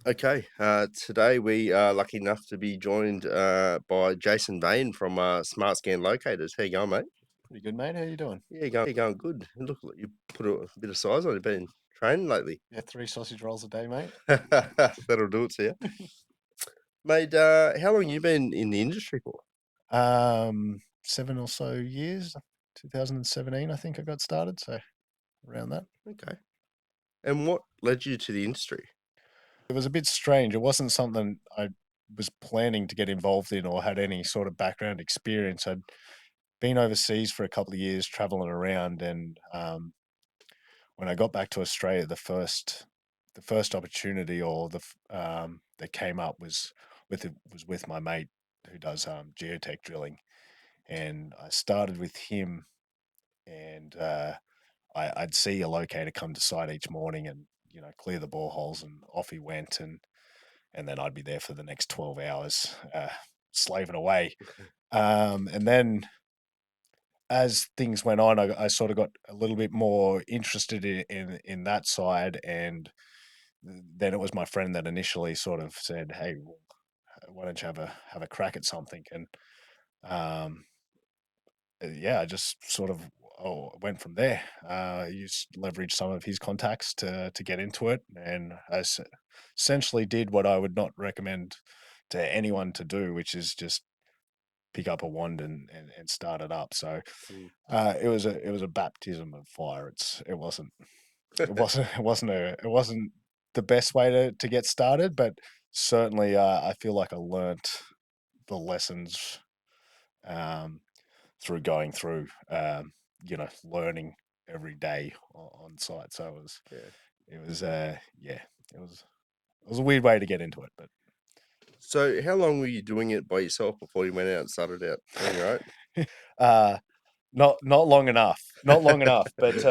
Okay, today we are lucky enough to be joined by Jason Vane from Smart Scan Locators. How you going, mate? Pretty good, mate. How you doing? Yeah, going good. Look, you put a bit of size on. You've been training lately. Yeah, three sausage rolls a day, mate. That'll do it to you, mate. How long you been in the industry for? 7 or so years. 2017, I think I got started, so around that. Okay, and what led you to the industry? It was a bit strange. It wasn't something I was planning to get involved in or had any sort of background experience. I'd been overseas for a couple of years, traveling around, and when I got back to Australia, the first opportunity or that came up was with my mate who does geotech drilling, and I started with him, and I'd see a locator come to site each morning and clear the boreholes, and off he went, and then I'd be there for the next 12 hours, slaving away. And then as things went on, I sort of got a little bit more interested in that side, and then it was my friend that initially sort of said, "Hey, well, why don't you have a crack at something?" And um, yeah, I just sort of went from there. Used leveraged some of his contacts to get into it, and essentially did what I would not recommend to anyone to do, which is just pick up a wand and start it up. So Mm. it was a baptism of fire. It wasn't the best way to get started, but certainly I feel like I learnt the lessons um, through going through, learning every day on site. So Yeah. yeah, it was a weird way to get into it, but So, how long were you doing it by yourself before you went out and started out on your uh, not long enough, not long enough. But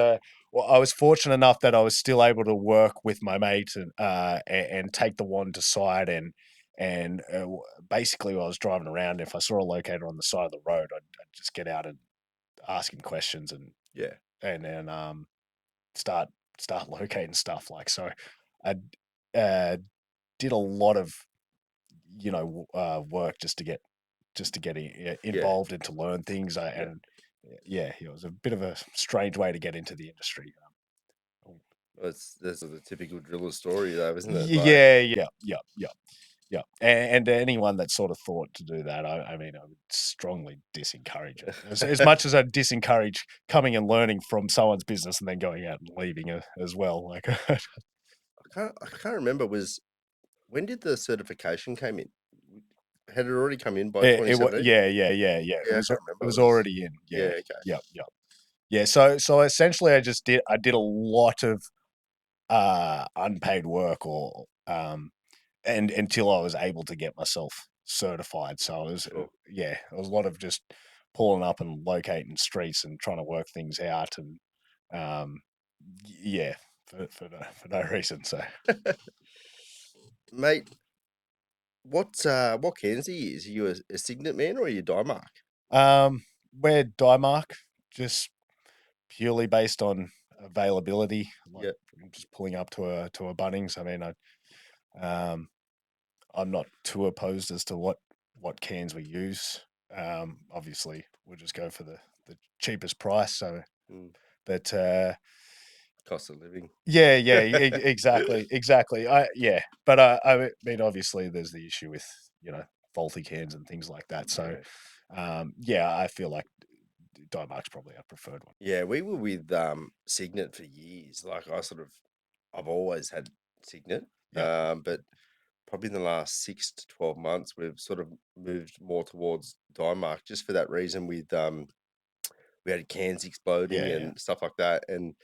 well, I was fortunate enough that I was still able to work with my mate and take the wand to site, and basically while I was driving around, if I saw a locator on the side of the road, I'd just get out and ask him questions Yeah, and then start start locating stuff. Like, so I uh, did a lot of work just to get yeah. involved and to learn things. Yeah. And yeah, it was a bit of a strange way to get into the industry. That's the typical driller story, though, isn't it? Like, Yeah, yeah, yeah, yeah, yeah. And anyone that sort of thought to do that, I mean, I would strongly disencourage it. As much as I disencourage coming and learning from someone's business and then going out and leaving as well. Like, I can't remember. When did the certification came in? Had it already come in by it, 2017? yeah, yeah, yeah, yeah. It Yeah, I was can't it remember. was It was already in. yeah, Yeah, okay. yeah, yeah, yeah. So essentially, I did a lot of unpaid work, or and until I was able to get myself certified. So it was Sure. yeah, it was a lot of just pulling up and locating streets and trying to work things out, and um, yeah, for no reason. So Mate, what cans do you use? Are you a Signet man or are you Dymark? um, we're Dymark, just purely based on availability, like Yeah, just pulling up to a Bunnings. I mean, um, I'm not too opposed as to what cans we use. Obviously, we'll just go for the cheapest price. So, mm, but cost of living. yeah, yeah, exactly, exactly. But I mean, obviously, there's the issue with faulty cans and things like that. So, Yeah. yeah, I feel like Dymark's probably our preferred one. Yeah, we were with Signet for years. Like I've always had Signet. Yeah, But probably in the last 6 to 12 months we've sort of moved more towards Dymark just for that reason with we had cans exploding yeah, yeah, and stuff like that, and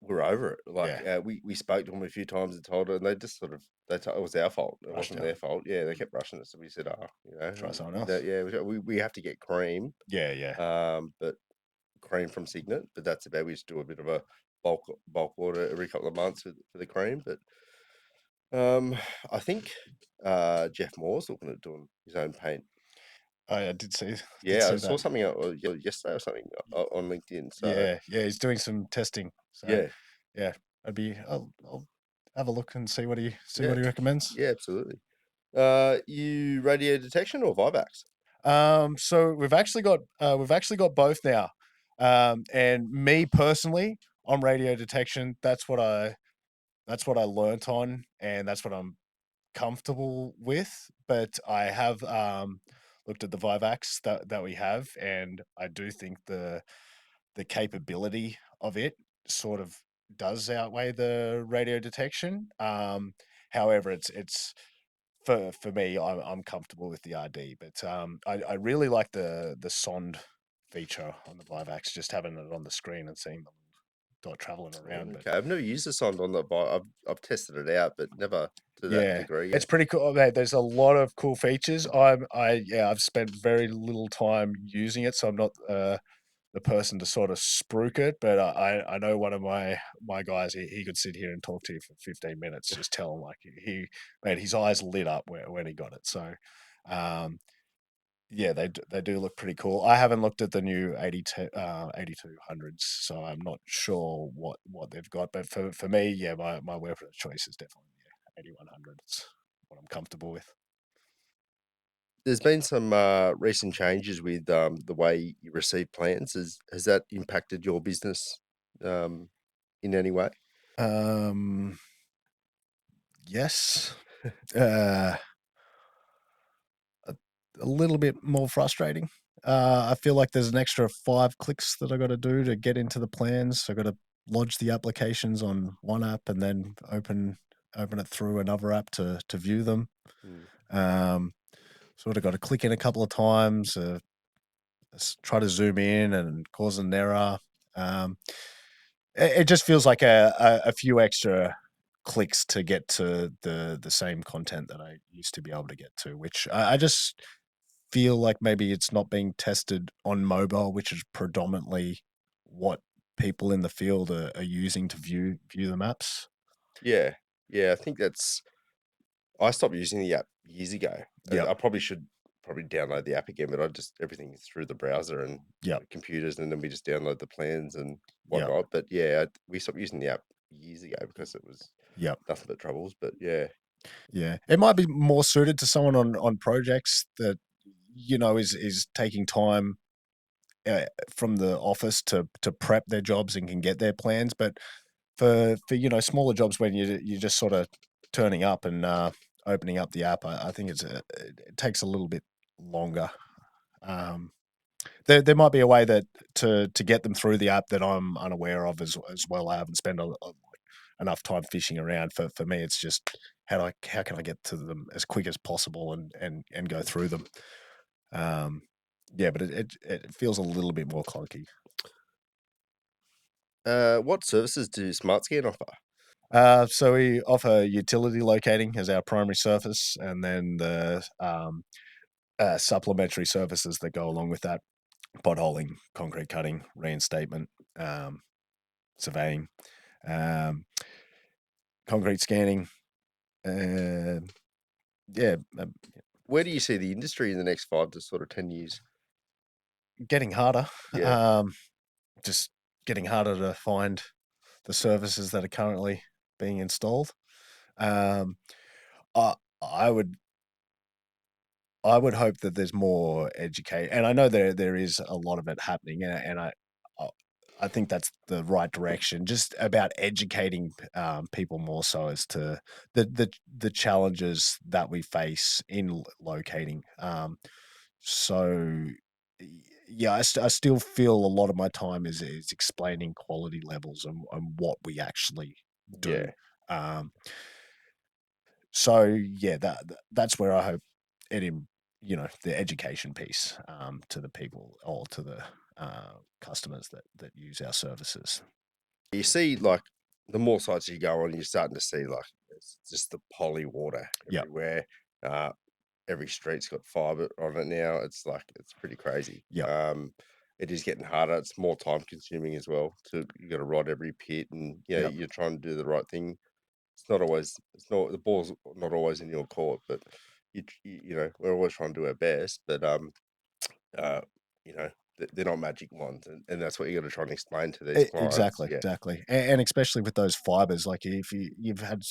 we're over it. Like yeah. we spoke to them a few times and told her, and they just sort of it was our fault. It Rushed wasn't out. their fault. Yeah, they Mm. kept rushing us. So we said, "Oh, Try someone else. yeah, we have to get cream, Yeah, yeah, but cream from Signet, but that's about. We just do a bit of a bulk order every couple of months for the cream, but um, I think Jeff Moore's looking at doing his own paint. I did Yeah, I see saw that. something yesterday or something on LinkedIn. So Yeah, yeah, he's doing some testing. So yeah, yeah, I'll have a look and see Yeah, what he recommends. yeah, absolutely. You radio detection or Vivax? So we've actually got both now. And me personally, on radio detection, that's what I learnt on, and that's what I'm comfortable with. But I have looked at the Vivax that we have, and I do think the capability of it sort of does outweigh the radio detection. However, it's for me, I'm comfortable with the RD, but I really like the sond feature on the Vivax, just having it on the screen and seeing them dot traveling around. But Okay, I've never used the Sond on that bike. I've tested it out, but never to that yeah, degree it's yet. pretty cool. There's a lot of cool features. I've spent very little time using it, so I'm not the person to sort of spruik it, but I know one of my guys, he could sit here and talk to you for 15 minutes, just tell him like he man, his eyes lit up when he got it. So um yeah, they do look pretty cool. I haven't looked at the new 8200s, so I'm not sure what they've got. But for me, yeah, my weapon of choice is definitely the 8100. It's what I'm comfortable with. There's been some recent changes with the way you receive plans. Has that impacted your business um, in any way? Um, yes, uh, a, a little bit more frustrating. I feel like there's an extra 5 clicks that I got to do to get into the plans. I got to lodge the applications on one app and then open it through another app to view them. Mm. Um, Sort of got to click in a couple of times, try to zoom in and cause an error. Um, it just feels like a few extra clicks to get to the same content that I used to be able to get to, which I just feel like maybe it's not being tested on mobile, which is predominantly what people in the field are using to view the maps. Yeah, yeah. I think that's. I stopped using the app years ago. Yep, I probably should probably download the app again, but I just everything is through the browser and yep, computers, and then we just download the plans and yep, whatnot. But yeah, we stopped using the app years ago because it was yep. nothing but troubles. But yeah, Yeah, it might be more suited to someone on projects that is taking time from the office to prep their jobs and can get their plans. But for smaller jobs when you're just sort of turning up and opening up the app, I think it takes a little bit longer. Um, there might be a way that to get them through the app that I'm unaware of as well. I haven't spent enough time fishing around. For me, it's just how can I get to them as quick as possible and go through them. Um, yeah, but it feels a little bit more clunky. what services do Smart Scan offer? So we offer utility locating as our primary service, and then the supplementary services that go along with that: potholing, concrete cutting, reinstatement, um, surveying, um, concrete scanning. Uh, yeah, Where do you see the industry in the next 5 to sort of 10 years? getting harder. Yeah, Um, just getting harder to find the services that are currently being installed. Um, I I would hope that there's more educate, and I know there is a lot of it happening, and I I think that's the right direction. Just about educating people more so as to the challenges that we face in locating. So yeah, I still feel a lot of my time is explaining quality levels and what we actually do. yeah. Um, so yeah, that's where I hope the education piece to the people or to the customers that use our services. You see, like the more sites you go on, you're starting to see like it's just the poly water Yep, everywhere. Uh, every street's got fiber on it now. It's like it's pretty crazy. yep, It is getting harder. It's more time consuming as well. To you got to rod every pit, and yep, you're trying to do the right thing. It's not always. It's not the ball's not always in your court, but we're always trying to do our best. But uh, you know. they're not magic wands, and that's what you got to try and explain to these clients. Exactly, Yeah, exactly, and especially with those fibers, like if you've had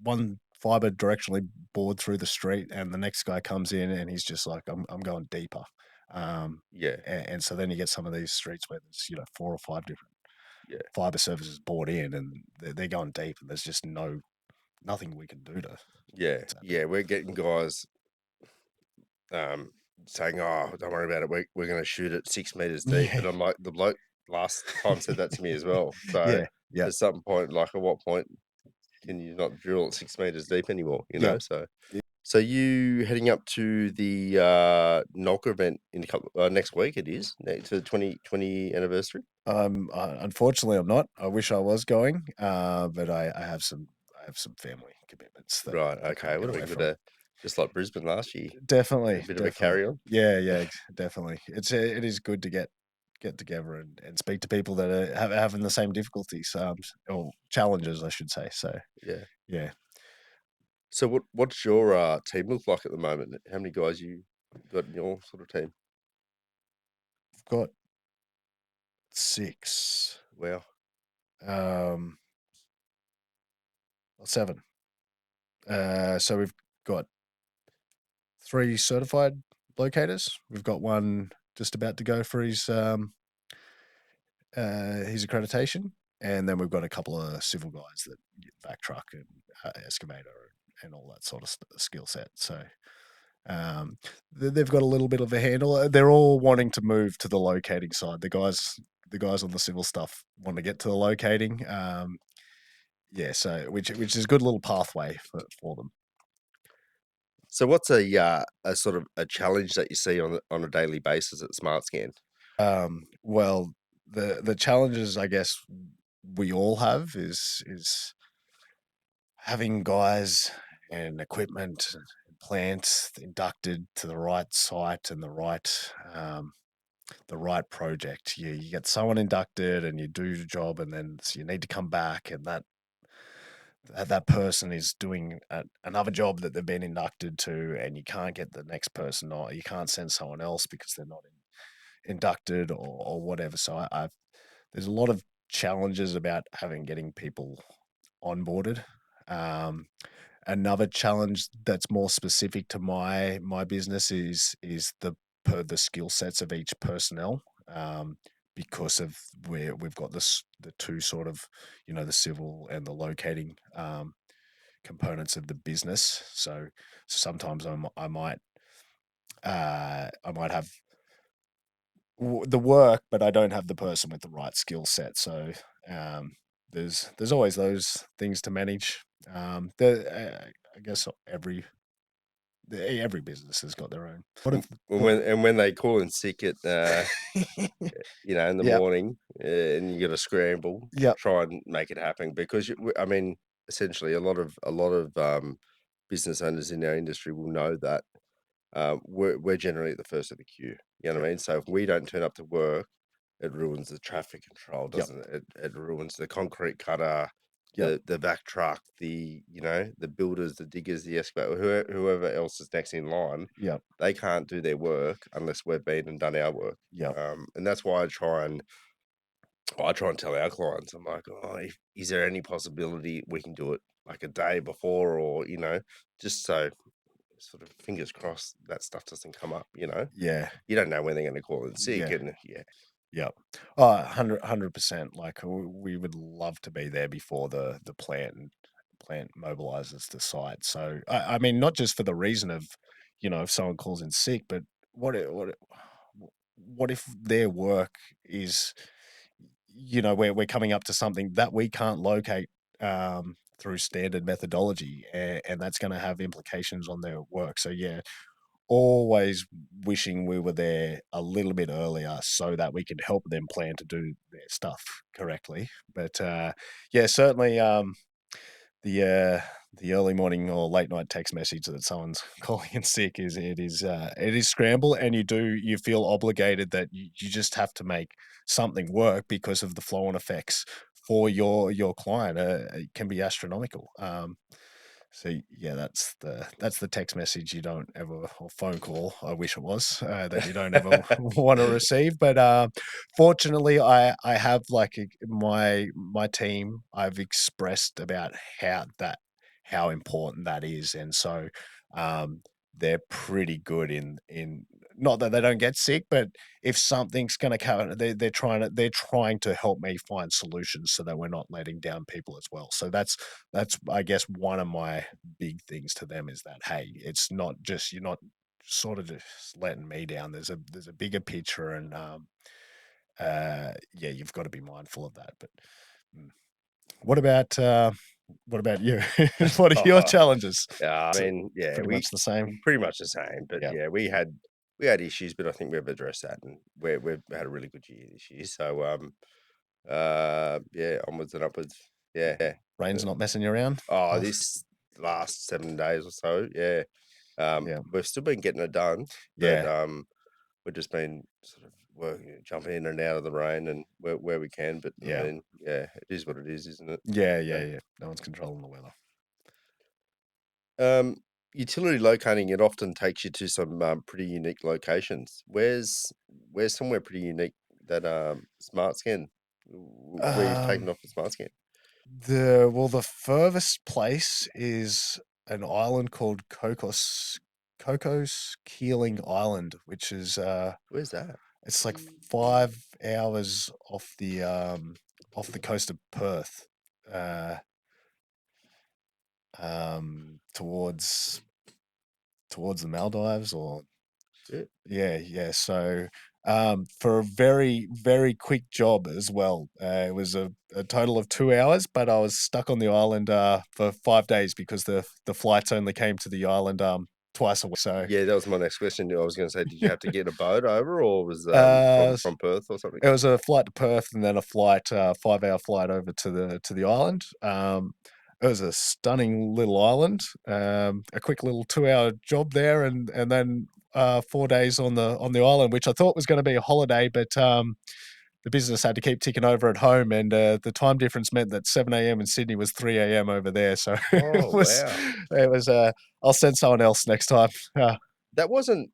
one fiber directionally bored through the street, and the next guy comes in and he's just like, I'm going deeper, yeah, and so then you get some of these streets where there's 4 or 5 different yeah, fiber services bored in, and they're going deep, and there's just nothing we can do to yeah, tap in. yeah. We're getting guys um, saying, "Oh, don't worry about it. We're going to shoot it 6 meters deep." Yeah, And I'm like, the bloke last time said that to me as well. So yeah, yeah, at some point, like at what point can you not drill at 6 meters deep anymore? yeah. So you heading up to the Nolka event in a couple next week? It is to the 2020 anniversary. Unfortunately, I'm not. I wish I was going, but I have some family commitments that Right. I Okay. can't get Would have away been good. from. Just like Brisbane last year, a Definitely, bit of a definitely. carry on. Yeah, yeah, definitely. It is good to get together and speak to people that are having the same difficulties, or challenges, I should say. So Yeah. yeah, So what's your team look like at the moment? How many guys you got in your sort of team? I've got 6, Wow. um, or 7. So we've got 3 certified locators. We've got one just about to go for his accreditation, and then we've got a couple of civil guys that back truck and excavator and all that sort of skill set. So they've got a little bit of a handle. They're all wanting to move to the locating side. The guys on the civil stuff want to get to the locating. Yeah, so which is a good little pathway for them. So what's a sort of a challenge that you see on a daily basis at Smart Scan? Well, the challenges I guess we all have is having guys and equipment and plants inducted to the right site and the right project. You get someone inducted and you do your job, and then so you need to come back, and that person is doing another job that they've been inducted to, and you can't get the next person, or you can't send someone else because they're not inducted or whatever. So I've there's a lot of challenges about having getting people onboarded. Um, Another challenge that's more specific to my business is the skill sets of each personnel, because of where we've got the two sort of the civil and the locating components of the business. So sometimes I might have the work, but I don't have the person with the right skill set. So um, there's always those things to manage. I guess every business has got their own. When they call in sick at in the Yeah, morning, and you got to scramble to yeah, try and make it happen because I mean, essentially, a lot of business owners in our industry will know that we're generally at the first of the queue. You know what yep, I mean? So if we don't turn up to work, it ruins the traffic control, yep, doesn't it? It ruins the concrete cutter, yep, the vac truck, the builders, the diggers, the excavator, whoever else is next in line. yep, They can't do their work unless we've been and done our work. yep, And that's why I try and tell our clients, I'm like, oh, is there any possibility we can do it like a day before, or just so sort of fingers crossed that stuff doesn't come up. yeah, You don't know when they're going to call in sick, yeah. and yeah, Yep. Oh, 100%. Like we would love to be there before the plant mobilizes the site. So I mean, not just for the reason of, if someone calls in sick, but what if their work is, we're coming up to something that we can't locate through standard methodology, and that's going to have implications on their work. So yeah, always wishing we were there a little bit earlier so that we could help them plan to do their stuff correctly. But yeah, certainly the early morning or late night text message that someone's calling in sick it is scramble, and you feel obligated that you just have to make something work because of the flow on effects for your client. It can be astronomical. So yeah, that's the text message you don't ever, or phone call, I wish it was, that you don't ever want to receive. But fortunately, I have like my team. I've expressed about how important that is, and so um, they're pretty good in not that they don't get sick, but if something's going to come, they're trying to help me find solutions so that we're not letting down people as well. So that's I guess one of my big things to them is that, hey, it's not just, you're not sort of just letting me down. There's a bigger picture, and yeah, you've got to be mindful of that. But mm. what about what about you? What are your challenges? Yeah, I Is it mean, yeah, pretty we much the same? pretty much the same, but Yeah. yeah, we had issues, but I think we've addressed that, and we've had a really good year this year. So, yeah, onwards and upwards. Yeah. Rain's not messing you around. Oh, this last 7 days or so, yeah. Yeah. We've still been getting it done, but Yeah. we've just been sort of working, jumping in and out of the rain and where we can. But I Yeah. mean, yeah, it is what it is, isn't it? Yeah. Yeah. So, Yeah. No one's controlling the weather. um, utility locating, it often takes you to some pretty unique locations. Where's somewhere pretty unique that Smart Scan, where you've Um, taken off the Smart Scan? the furthest place is an island called Cocos Keeling Island, which is Where's that? it's like 5 hours off the coast of Perth, uh towards the Maldives, or Shit. yeah. So for a very, very quick job as well. It was a total of 2 hours, but I was stuck on the island for 5 days because the flights only came to the island twice a week. So Yeah, that was my next question. I was going to say, did you have to get a boat over, or was uh, from Perth or something? it was a flight to Perth and then a 5 hour flight over to the island. It was a stunning little island. A quick little 2 hour job there, and then 4 days on the island, which I thought was going to be a holiday, but the business had to keep ticking over at home, and the time difference meant that 7 a.m. in Sydney was 3 a.m. over there. So Oh wow, it was. I'll send someone else next time. that wasn't.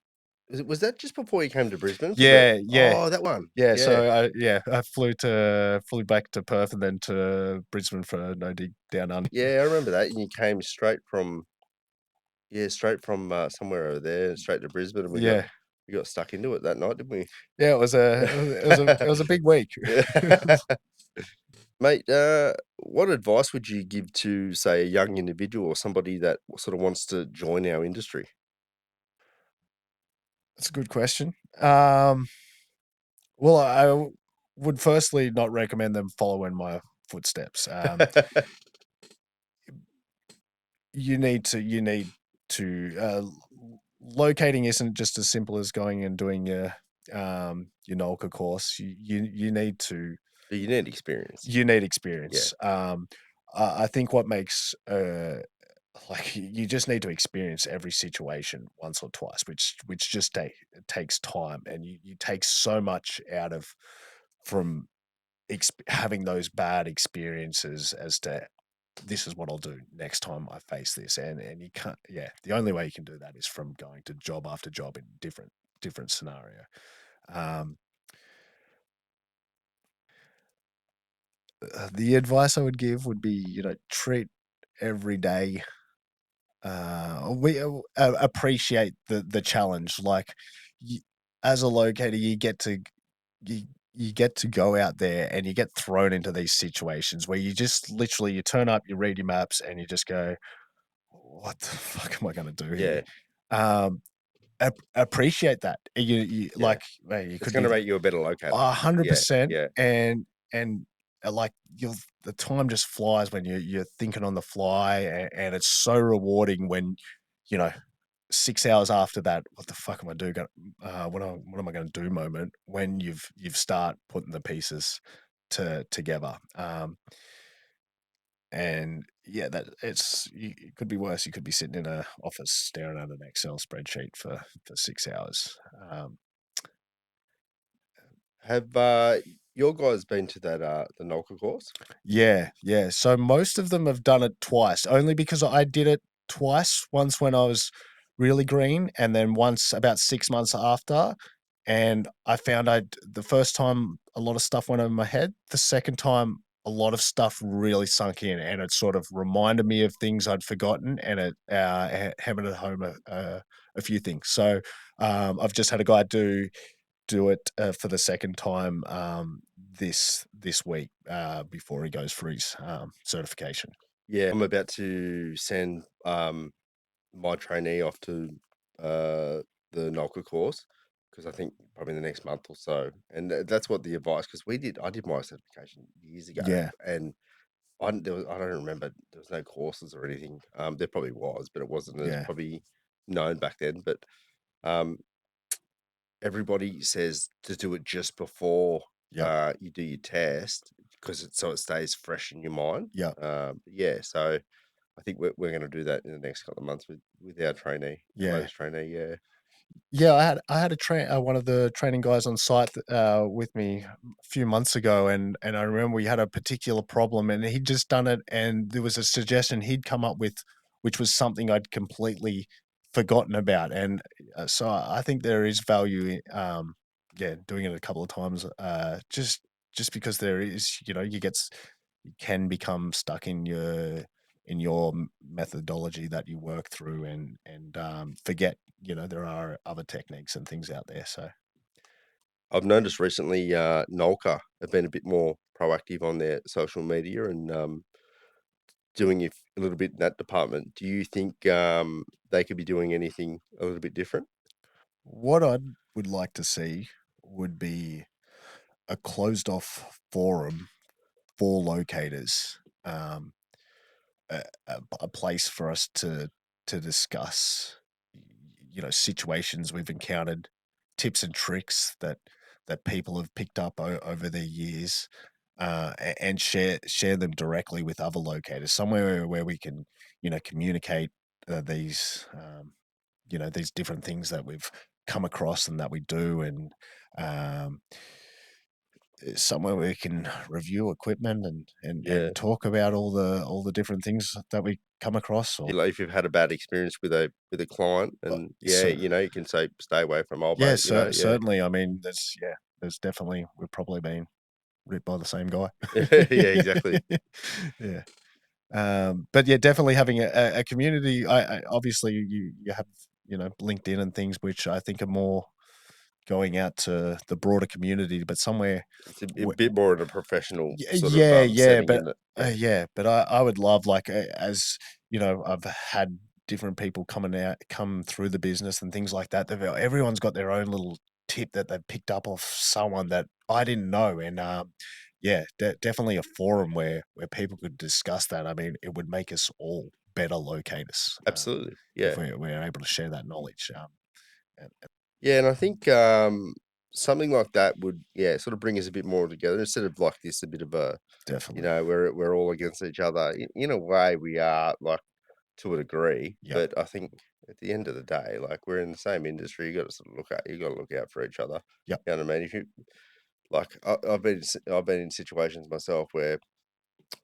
Was that just before you came to Brisbane for the? Yeah, yeah. Oh, that one. Yeah, Yeah, so I flew back to Perth and then to Brisbane for a no dig down under. yeah, I remember that. And you came straight from somewhere over there, straight to Brisbane, and Yeah, we got stuck into it that night, didn't we? yeah. It was a big week. Yeah. Mate, what advice would you give to, say, a young individual or somebody that sort of wants to join our industry? That's a good question. Um, well, would firstly not recommend them follow in my footsteps. You need to locating isn't just as simple as going and doing your NOLCA course. You need to But you need experience. you need Yeah, experience. I think what makes like you just need to experience every situation once or twice, which just takes time, and you take so much out of from having those bad experiences as to, this is what I'll do next time I face this, and you can't. Yeah, the only way you can do that is from going to job after job in different scenario. Um, the advice I would give would be, treat every day, we appreciate the challenge. Like, y as a locator, you you get to go out there and you get thrown into these situations where you just literally, you turn up, you read your maps, and you just go, "What the fuck am I gonna do here?" yeah, Um, appreciate that. You yeah. like, hey, you It's could gonna be make you a better locator. Yeah, 100%, yeah, and like, you'll the time just flies when you're thinking on the fly, and it's so rewarding when, you know, 6 hours after that, "What the fuck am I doing? What am I gonna do?" moment, when you've start putting the pieces together. And yeah, that it could be worse. You could be sitting in a office staring at an Excel spreadsheet for 6 hours. Um, Have, your guy's been to that, the Nolka course? Yeah, yeah. So most of them have done it twice, only because I did it twice. Once when I was really green, and then once about 6 months after. And I found the first time a lot of stuff went over my head. The second time, a lot of stuff really sunk in, and it sort of reminded me of things I'd forgotten, and it hammered it home a few things. So I've just had a guy do it for the second time this week before he goes for his certification. Yeah, I'm about to send, my trainee off to, uh, the Nolka course because I think probably in the next month or so, and that's what the advice. Because I did my certification years ago, Yeah, and I don't remember, there was no courses or anything, there probably was, but it wasn't as yeah, probably known back then, but, um, everybody says to do it just before, yep, you do your test because it stays fresh in your mind, yep, yeah, so I think we're gonna do that in the next couple of months with our trainee, our yeah. latest trainee, yeah. Yeah, I had a one of the training guys on site with me a few months ago, and I remember we had a particular problem, and he'd just done it, and there was a suggestion he'd come up with, which was something I'd completely forgotten about, and so I think there is value in, yeah, doing it a couple of times, just because there is, you can become stuck in your methodology that you work through, and forget, there are other techniques and things out there. So I've noticed recently, Nolka have been a bit more proactive on their social media and, doing a little bit in that department. Do you think, they could be doing anything a little bit different? what I would like to see would be a closed off forum for locators, um, a place for us to discuss, situations we've encountered, tips and tricks that people have picked up over their years, and share them directly with other locators. Somewhere where we can, communicate these different things that we've come across and that we do, and um, somewhere where we can review equipment Yeah. and talk about all the different things that we come across. Or If you've had a bad experience with a client and, yeah, so, you can say, "Stay away from old yeah, mate," yeah. certainly. I mean, there's definitely, we've probably been ripped by the same guy. Yeah, exactly. Yeah. But yeah, definitely having a community. I obviously you have, LinkedIn and things, which I think are more going out to the broader community, but somewhere. It's a bit more in a professional sort of, Yeah, yeah, setting, but isn't it? Yeah. yeah, but I would love, like, as I've had different people come through the business and things like that. Everyone's got their own little tip that they've picked up off someone that I didn't know, and yeah, definitely a forum where people could discuss that. I mean, it would make us all better locators, Absolutely. if Yeah. we're able to share that knowledge. And Yeah, and I think, something like that would, yeah, sort of bring us a bit more together instead of like this, a bit of a, definitely, we're all against each other. In a way, we are, like, to a degree, yep, but I think at the end of the day, like, we're in the same industry. You got to look out for each other. yep, You know what I mean? If you like, I've been in situations myself where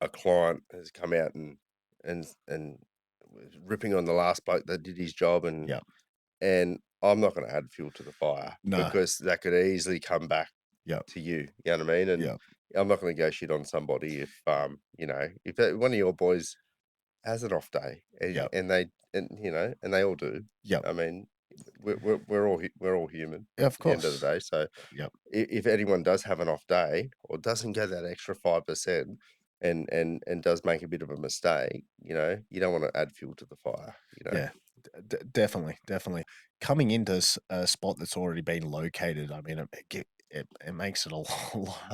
a client has come out and was ripping on the last bloke that did his job, yep, and I'm not going to add fuel to the fire no, because that could easily come back yep, to you. You know what I mean? And yep, I'm not going to go shit on somebody if, if one of your boys has an off day, yep, and they all do. yep, I mean, we're all human of at the end of the course, day. So yep. if anyone does have an off day or doesn't go that extra 5% and does make a bit of a mistake, you don't want to add fuel to the fire. Yeah, definitely, definitely. Coming into a spot that's already been located, I mean, it makes it a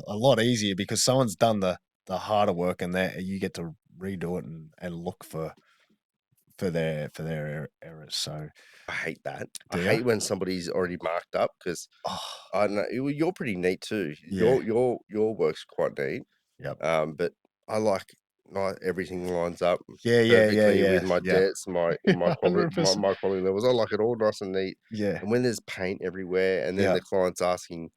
a lot easier because someone's done the harder work, and that you get to redo it and look for their errors. So, I hate that. I do you? hate when somebody's already marked up because Oh, I don't know you're pretty neat too. yeah, Your work's quite neat. yep, But I like everything lines up yeah, yeah, yeah, perfectly with yeah, my yeah, debts, my quality, 100%. my quality levels. I like it all nice and neat. Yeah, And when there's paint everywhere, and then yeah, the client's asking,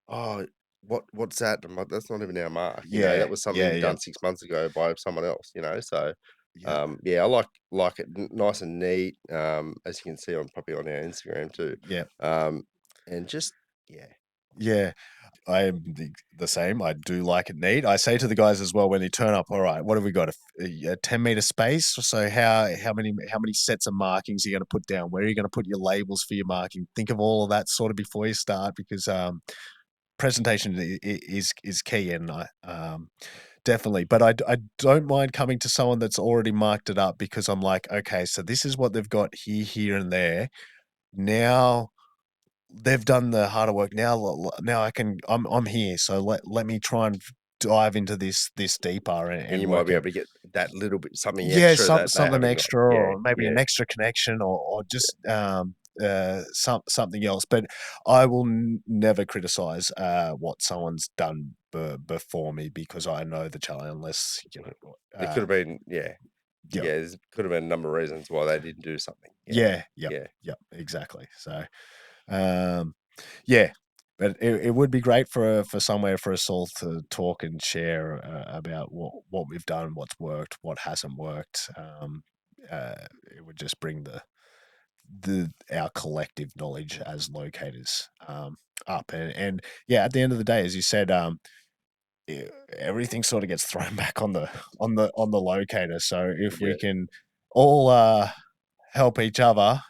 "Oh, what's that? I'm like, "That's not even our mark," Yeah, that was yeah, something yeah, done 6 months ago by someone else, so, yeah, yeah, I like it n nice and neat, as you can see on probably on our Instagram too, yeah, and just yeah, yeah. I am the same. I do like it neat. I say to the guys as well when they turn up, all right, what have we got? A 10-meter space? So how many sets of markings are you going to put down? Where are you going to put your labels for your marking? Think of all of that sort of before you start because presentation is key and definitely. But I don't mind coming to someone that's already marked it up because I'm like, okay, so this is what they've got here, here, and there. Now they've done the harder work. Now I'm here, so let me try and dive into this deeper and you and might work be it. able to get that little bit something Yeah, extra that they something haven't got. extra, Yeah, or maybe yeah, an extra connection, or just something else. But I will never criticize what someone's done before me because I know the challenge. Unless mhm. There could have been yeah, yeah, yeah, there's could have been a number of reasons why they didn't do something. Yeah, yeah, yep, yeah, yep, exactly. So. Um, yeah, but it would be great for somewhere for us all to talk and share about what we've done, what's worked, what hasn't worked. It would just bring the our collective knowledge as locators up, and yeah, at the end of the day, as you said, everything sort of gets thrown back on the locator. So if we yeah. can all help each other,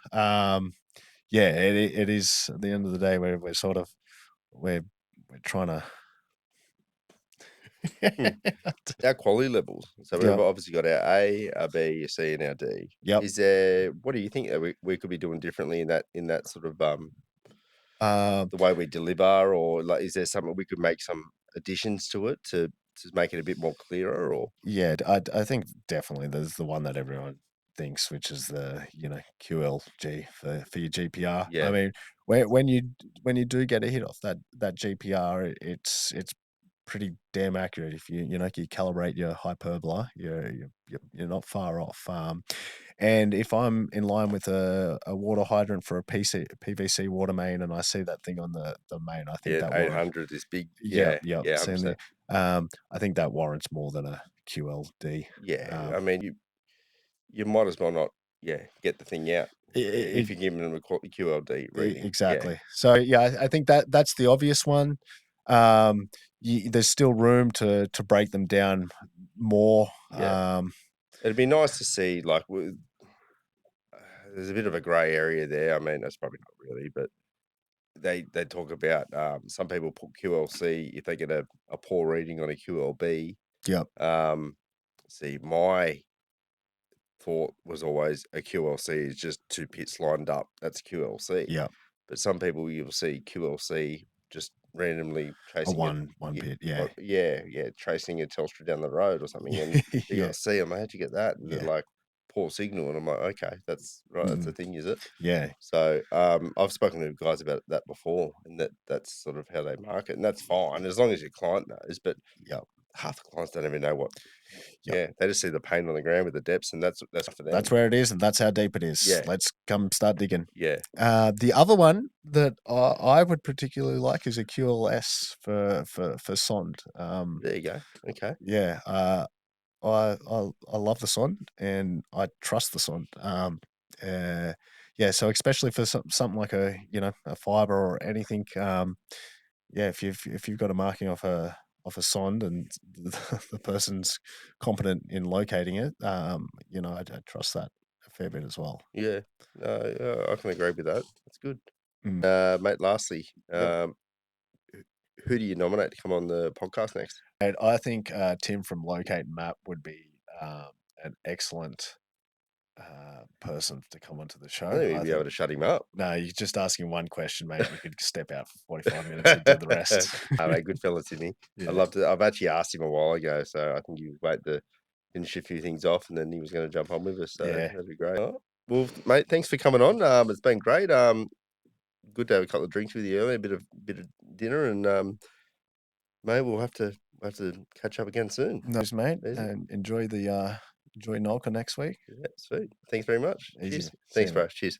yeah, it is at the end of the day we're sort of we're we're trying to Hmm. Our quality levels. So we've yep, obviously got our A, our B, our C, and our D. yep. Is there what do you think that we could be doing differently in that sort of Um, the way we deliver, or like is there something we could make some additions to it to make it a bit more clearer or yeah, I think definitely there's the one that everyone thinks, which is the QLG for your GPR. I yeah, mean, when you do get a hit off that GPR, it's pretty damn accurate. If you calibrate your hyperbola, you're not far off. And if I'm in line with a water hydrant for a PVC water main and I see that thing on the main, I think yeah, that warrant. 800 is big. Yep, Yeah, yep, yeah, same there. 100%. I think that warrants more than a QLD. Yeah, Um, I mean you might as well not yeah, get the thing out I if you're giving them a QLD reading. Yeah, exactly. So yeah, I think that's the obvious one. There's still room to break them down more. yeah. It'd be nice to see like there's a bit of a grey area there. I mean, that's probably not really, but they talk about some people put QLC if they get a poor reading on a QLB. Yep, See, my thought was always a QLC is just two pits lined up. That's QLC. yep. But some people you'll see QLC just randomly A chasing one pit. Yeah, yeah, yeah, tracing a Telstra down the road or something, and they got yeah, a C. I'm like, how'd you get that? And they're yeah. like, poor signal, and I'm like, okay, that's right, that's the Mm, thing, is it? yeah, So I've spoken to guys about that before, and that's sort of how they market, and that's fine as long as your client knows. But yep, half the clients don't even know what. yep. Yeah, they just see the paint on the ground with the depths, and that's for That's them. where it is, and that's how deep it is. Yeah, Let's come start digging. yeah. The other one that I would particularly like is a QLS for Sond. There you go. Okay. Yeah, I love the Sond and I trust the Sond. Uh, yeah, so especially for something like a fiber or anything. Yeah, if you've got a marking off a Sond and the person's competent in locating it, I trust that a fair bit as well. Yeah. No, I can agree with that. That's good. Mm. Mate, lastly, Yep. who do you nominate to come on the podcast next? And I think Tim from Locate Map would be an excellent person to come onto the I show. think we'd I be able think to shut him up. no, you're just asking one question, mate. You could step out for 45 minutes and do the rest. Mate, good fella, Timmy. I'd Yeah, love to. I've actually asked him a while ago, so I think he was waiting to finish a few things off, and then he was going to jump on with us. So yeah. that'd be great. Oh, well, mate, thanks for coming on. It's been great. Good to have a couple of drinks with you earlier, a bit of dinner, and mate, we'll have to catch up again soon. No, worries, mate. Easy. And enjoy Nolka next week. Yeah, sweet. Thanks very much. Easy. Cheers. See Thanks, you, mate. bro. Cheers.